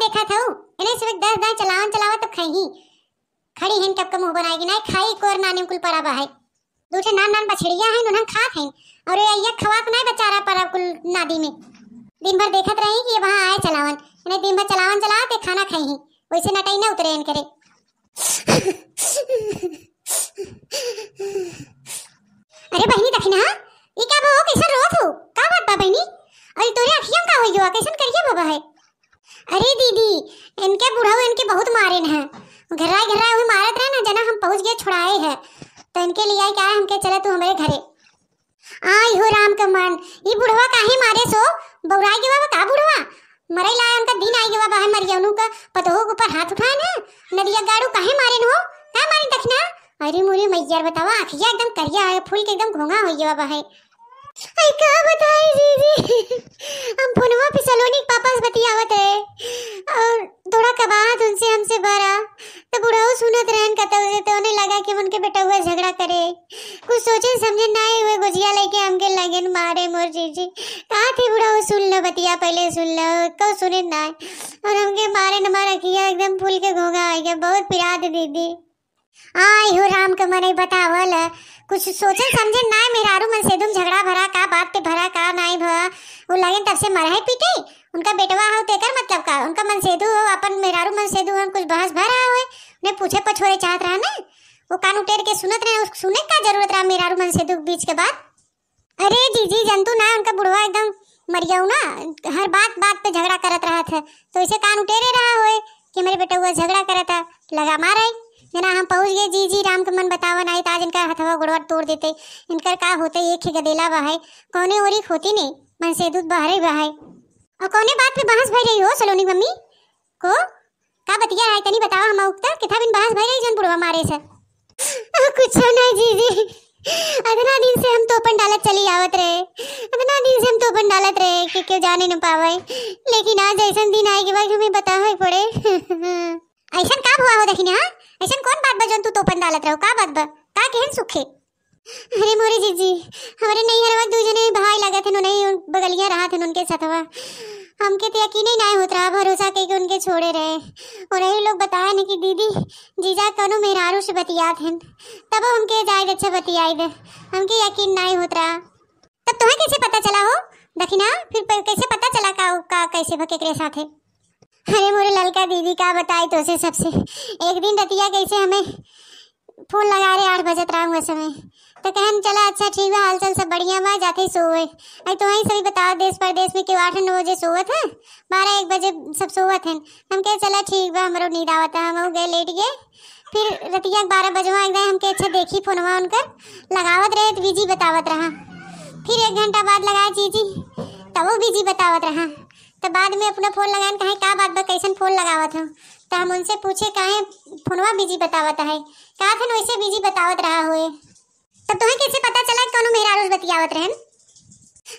देखा था इन्हें सिर्फ 10 दाएं चलावा तो खही खड़ी हैं कब का मुंह बनाएगी ना खाई कोर नानी कुल पराबा है दूसरे नान बछड़िया है उन्हें खात हैं और ये खवात नहीं बेचारा पर कुल नादी में दिन भर देखत रही कि ये वहां आए चलावन इन्हें दिन भर चलावन चलाते खाना खाई वैसे नटाई ना उतरे करे। अरे बहनी दखिना ये क्या बो कैसा रोत हो का बात बा बहनी अरे तोरे अखियां का होई जो कैसन करिए बाबा है। अरे दीदी इनके बुढ़ाऊ इनके बहुत मारे हैं घर्रा हुए मारत रहे ना जना हम पहुंच गए छुड़ाए है तो इनके लिए क्या हमके चले तू हमारे घरे आई हो राम का मन ये बुढ़वा काहे मारे सो बौराई के बाबा का बुढ़वा मरे लाए उनका दिन आई के बाबा है मरियनु का पतोह के ऊपर हाथ उठाए ना नदिया गाड़ू काहे मारे हो का मारी दखना। अरे मोरे मैयर बतावा आखिया एकदम करिया है फूल के एकदम घोंगा होई बाबा है। आई का बताई दीदी हम फोनवा पे सलोनी पापा से बतियावत है और थोड़ा के बाद उनसे हमसे बारा तो बुढ़ाऊ सुनत रहन कतौ से तो उन्हें लगा कि उनके बेटा हुआ झगड़ा करे कुछ सोचे समझे ना हुए गुजिया लेके हमके लगन मारे मोर जीजी कहा थे बुढ़ाऊ सुन लो बतिया पहले सुन लो को सुने ना और हमके मारे न मारा किया एकदम फूल के घोंगा आ गया बहुत पिरा दे दीदी। आई हो राम का मने बतावल कुछ सोचे समझे ना मेहरारू मन से तुम झगड़ा भरा का बात पे भरा का नहीं भरा वो लगे तब से मरा है पीटे उनका बेटवा हो तेकर मतलब का उनका मन सेदू हो अपन मेहरारू मन सेदू हम कुछ बहस भरा हुए उन्हें पूछे पछोरे चाहत रहा ना वो कान उटेर के सुनत रहे सुने का जरूरत रहा मेहरारू मन सेदू बीच के बाद। अरे जीजी जंतु ना उनका बुढ़वा एकदम मरियाऊ ना हर बात पे झगड़ा करत रहा था तो इसे कान उटेरे रहा हुए कि मेरे बेटा हुआ झगड़ा करा था लगा मारा जना हम पहुंच गए जी राम के मन बतावा नहीं आज इनका हथवा गुड़वा तोड़ देते इनकर का होते एक ही गदेला बहाय कौने ओरी होती नहीं मन से दूध बहरे बहाय और कौने बात पे बहस भई रही हो सलोनी मम्मी को का बतिया है तनी बतावा हम उक्ता किथा बिन बहस भई रही जन बुढ़वा मारे से कुछ नहीं जीजी इतना दिन से हम तो पंडालत चली आवत रहे इतना दिन से हम तो पंडालत रहे कि क्यों जाने न पावे लेकिन आज ऐसा दिन आए के बाद हमें बतावे पड़े। ऐसा का हुआ हो देखिना ऐसा कौन बात बजन तू तोपन डालत रहो का बात बा का कहन सुखे। अरे मोरे जीजी हमारे नहीं हरवा दो जने भाई लगा थे नहीं बगलियां रहा थे उनके साथवा हमके तो यकीन ही नहीं होत रहा भरोसा के उनके छोड़े रहे और यही लोग बताए न कि दीदी जीजा कौनो मेहरारू से बतियात हैं तब हमके जायद अच्छा बतियाई दे हमके यकीन नहीं होत रहा। तब तुम्हें कैसे पता चला हो दखिना फिर कैसे पता चला का कैसे भके के साथ है। अरे मोरे ललका दीदी का बताई तो से सबसे एक दिन रतिया कैसे हमें फोन लगा रहे 8 बजे रहा हुआ समय तो कहन चला अच्छा ठीक है हालचाल सब बढ़िया बा जाते ही सोए आई तो वहीं सभी बताओ देश परदेश में क्यों 8-9 बजे सोवत है 12-1 बजे सब सोवत हैं हम कहे चला ठीक बा हमारो नींद आवत है हम गए लेट गए फिर रतिया 12 बजे एकदम हमके अच्छा देखी फोनवा उनकर लगावत रहे तो बीजी बतावत रहा फिर 1 घंटा बाद लगाए जीजी तब वो बीजी बतावत रहा तो बाद में अपना फोन लगान कहे का बात बा कैसन फोन लगावत हो तो हम उनसे पूछे काहे फोनवा बिजी बतावत है का था वैसे बिजी बतावत रहा हुए तब तुम्हें कैसे पता चला कोनो मेहरारू बतियावत रहन।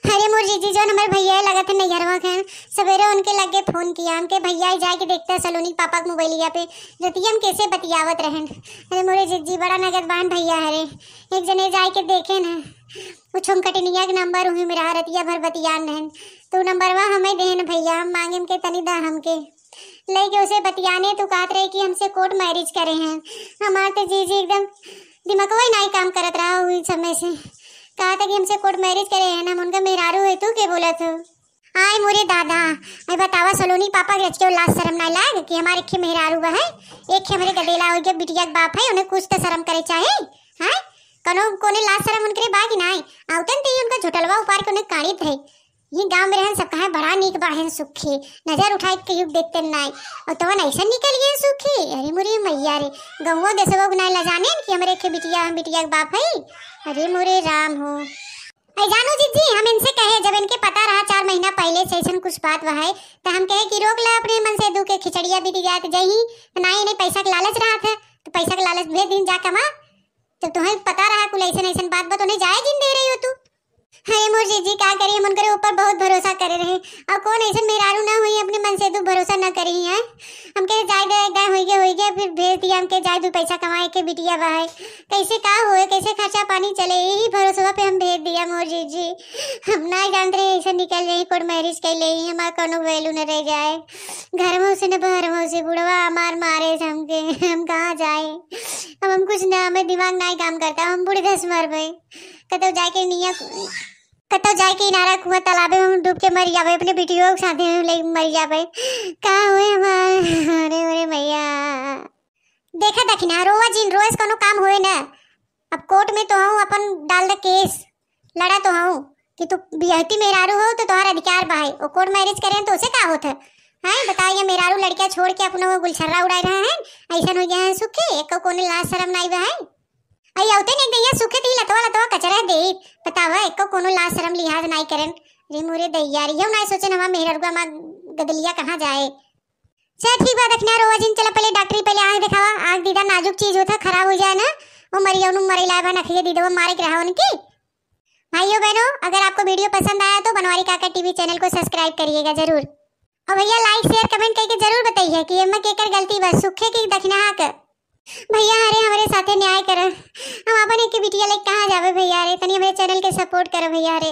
अरे मोर जीजी जो हमारे भैया लगा थे नैहरवा के सवेरे उनके लगे फोन किया उनके भैया जाए के देखते सलोनी पापा के मोबाइलिया पे रतिया हम कैसे बतियावत रहन। अरे मोरे जीजी बड़ा नगदबान भैया हरे एक जने जाए के देखे ना वो छुमकटनिया के नंबर हुई मेरा रतिया भर बतियान रहन तो नंबरवा हमें देन भैया हम मांगे के तनी दा हमके लेके उसे बतियाने तो कहत रहे कि हमसे कोर्ट मैरिज करे हैं हमारे तो जीजी एकदम दिमागवा ही नहीं काम करत रहा हुई समय से कहा था कि हमसे कोर्ट मैरिज करे हैं हम उनका मेहरारू है तू के बोला था। आए मोरे दादा आई बतावा सलोनी पापा के रचके लाज शर्म नहीं लाग कि हमारे खे मेहरारू बा है एक खे हमारे गदेला हो गया बिटिया के बाप है उन्हें कुछ तो शर्म करे चाहे हैं कनो कोने लाज शर्म उनके बा कि नहीं आउतन ते उनका झोटलवा उपार के उन्हें काढ़ित है ये गांव में रहन सब कहे बड़ा नीक बाहन सुखी नजर उठाए के युग देखते नहीं और तो ऐसा निकल गए सुखी। अरे मोरे मैया रे गंगो देसवा गुनाय ला जाने कि हमरे के बिटिया के बाप है। अरे मोरे राम हो आई जानू जीजी हम इनसे कहे जब इनके पता रहा 4 महीना पहले से ऐसा कुछ बात वह है तो हम कहे कि रोक ले अपने मन से दू के खिचड़िया बीती जाए तो जही ना ही नहीं पैसा का लालच रहा था तो पैसा का लालच भेज दिन जा कमा तो तुम्हें पता रहा कुल ऐसा बात उन्हें जाए जिन दे रही हो तू। अरे मोर जीजी क्या करिए मन करे ऊपर बहुत भरोसा करे रहे और कौन ऐसा मेहरारू ना हुई अपने मन से तू भरोसा न करी है। हमके जाय दे एकदम हो गया फिर भेज दिया हमके जाय दू पैसा कमाए के बिटिया बाहे कैसे का होए कैसे खर्चा पानी चले यही भरोसा पे हम भेज दिया मोर जीजी। हम ना जानते रहे ऐसे निकल जाए कोर्ट मैरिज कर ले हमारा कोनो वैल्यू न रह जाए घर में से न बाहर में से बुढ़वा मार मारे हमके हम कहाँ जाए। अब हम कुछ ना हमें दिमाग ना काम करता हम बूढ़े दस मर गए कतो जाके निया कतो जाए के इनारा कुआं तालाबे में डूब के मर जावे अपने बिटियों के साथ ले मर जावे का हुए हमारे अरे अरे भैया देखा दखिना रोज इन रोज कोनो काम होए ना। अब कोर्ट में तो हूँ अपन डाल दे केस लड़ा तो हूँ कि तू बिहती मेहरारू हो तो तुम्हारा अधिकार बाहे और कोर्ट मैरिज करें तो उसे का होता है बताओ ये मेहरारू लड़कियां छोड़ के अपना वो गुलछर्रा उड़ा रहा है ऐसा हो गया है सुखे एक कोने लाज शर्म नहीं बा है आई आउते नहीं दैया सुखे ती लतवा लतवा कचरा दे बतावा एक कोनो लाज शर्म लिहाज नहीं करन रे मोरे दैया रे ना सोचे हमारा मेहररुआ मा गदलिया कहां जाए। चल ठीक बात रखना रोज इन चला पहले डॉक्टरी पहले आंख दिखावा आंख दीदा नाजुक चीज होता खराब हो जाए ना वो मरिया नु मरे लावा नखिए दीदा मारे के रहा उनकी। भाइयों बहनों अगर आपको वीडियो पसंद आया तो बनवारी काका टीवी चैनल को सब्सक्राइब करिएगा जरूर और भैया लाइक शेयर कमेंट करके जरूर बताइए कि एम्मा केकर गलती बस सुखे की दखना हक भैया अरे हमारे साथे न्याय कर हम अपन एक बिटिया लेके कहाँ जावे भैया रे तनी हमारे चैनल के सपोर्ट करो भैया रे।